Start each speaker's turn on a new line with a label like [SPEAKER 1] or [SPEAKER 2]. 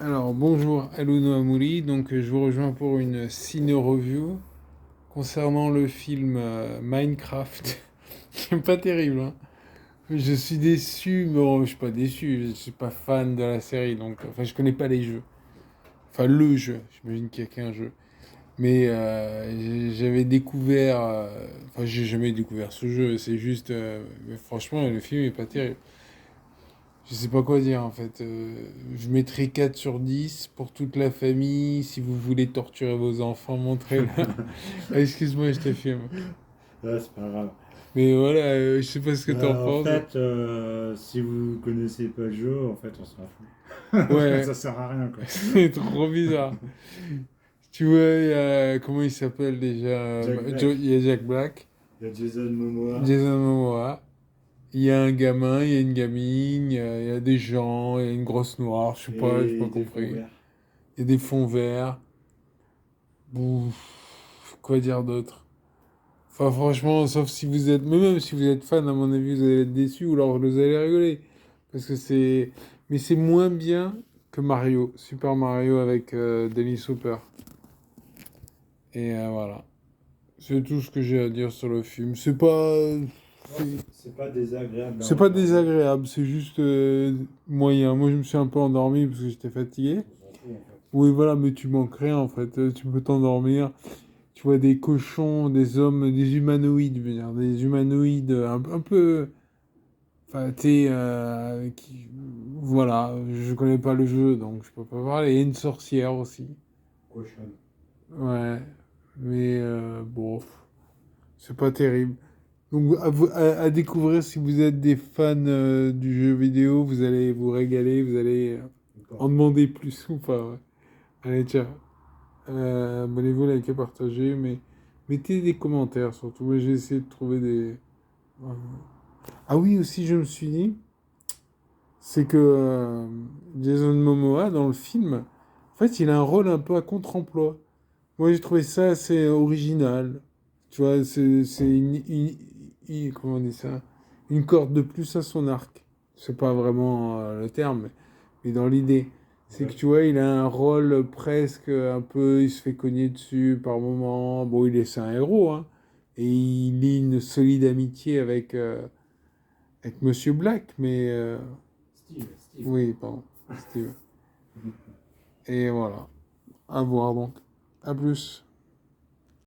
[SPEAKER 1] Alors, bonjour, Alouno Amouli. Donc, je vous rejoins pour une ciné-review concernant le film Minecraft, qui est pas terrible, hein. Je suis déçu, mais bon, je suis pas déçu, je suis pas fan de la série, donc, enfin, je connais pas les jeux. Enfin, le jeu, j'imagine qu'il y a qu'un jeu. Mais j'avais découvert, enfin, j'ai jamais découvert ce jeu, c'est juste, mais franchement, le film est pas terrible. Je sais pas quoi dire en fait. Je mettrai 4 sur 10 pour toute la famille. Si vous voulez torturer vos enfants, montrez-le. Excuse-moi, je te filme.
[SPEAKER 2] Ouais, c'est pas grave.
[SPEAKER 1] Mais voilà, je sais pas ce que t'en
[SPEAKER 2] En
[SPEAKER 1] penses.
[SPEAKER 2] fait, si vous connaissez pas le jeu, en fait, on s'en fout.
[SPEAKER 1] Ouais,
[SPEAKER 2] Ça sert à rien, quoi.
[SPEAKER 1] c'est trop bizarre. Tu vois, il y a, comment il s'appelle déjà?
[SPEAKER 2] Jack Black.
[SPEAKER 1] Il y a Jack Black,
[SPEAKER 2] Il y a Jason Momoa
[SPEAKER 1] Jason Momoa. Il y a un gamin, il y a une gamine, il y a des gens, il y a une grosse noire, j'ai pas
[SPEAKER 2] et des fonds
[SPEAKER 1] compris.
[SPEAKER 2] verts.
[SPEAKER 1] Il y a des fonds verts. Ouf, quoi dire d'autre? Enfin, franchement, sauf si vous êtes, mais même si vous êtes fan, à mon avis, vous allez être déçu ou alors vous allez rigoler. Parce que c'est, mais c'est moins bien que Mario, Super Mario avec Dennis Hopper. Et voilà. C'est tout ce que j'ai à dire sur le film.
[SPEAKER 2] Non, c'est pas désagréable à
[SPEAKER 1] C'est pas
[SPEAKER 2] regarder.
[SPEAKER 1] désagréable, c'est juste moyen. Moi, je me suis un peu endormi parce que j'étais fatigué.
[SPEAKER 2] On s'en fout, en fait.
[SPEAKER 1] Oui, voilà, mais tu manques rien en fait. Tu peux t'endormir. Tu vois des cochons, des hommes, des humanoïdes, je veux dire, des humanoïdes un peu. Enfin, voilà, je connais pas le jeu, donc je peux pas parler. Et une sorcière aussi.
[SPEAKER 2] Cochonne.
[SPEAKER 1] Ouais, mais bon, c'est pas terrible. Donc à découvrir si vous êtes des fans du jeu vidéo, vous allez vous régaler, vous allez en
[SPEAKER 2] D'accord.
[SPEAKER 1] demander plus ou pas. Ouais. Allez, tiens. Abonnez-vous, likez, partagez, mais mettez des commentaires surtout. Moi, j'ai essayé de trouver des. Ah oui, aussi, je me suis dit, c'est que Jason Momoa, dans le film, en fait, il a un rôle un peu à contre-emploi. Moi, j'ai trouvé ça assez original. Tu vois, c'est comment on dit ça? Une corde de plus à son arc. C'est pas vraiment le terme, mais dans l'idée. C'est que
[SPEAKER 2] Ouais.
[SPEAKER 1] tu vois, il a un rôle presque un peu, il se fait cogner dessus par moment. Bon, c'est un héros, hein. Et il lie une solide amitié avec Monsieur Black, mais
[SPEAKER 2] Steve.
[SPEAKER 1] oui, pardon, Steve. Et voilà, à voir donc. À plus.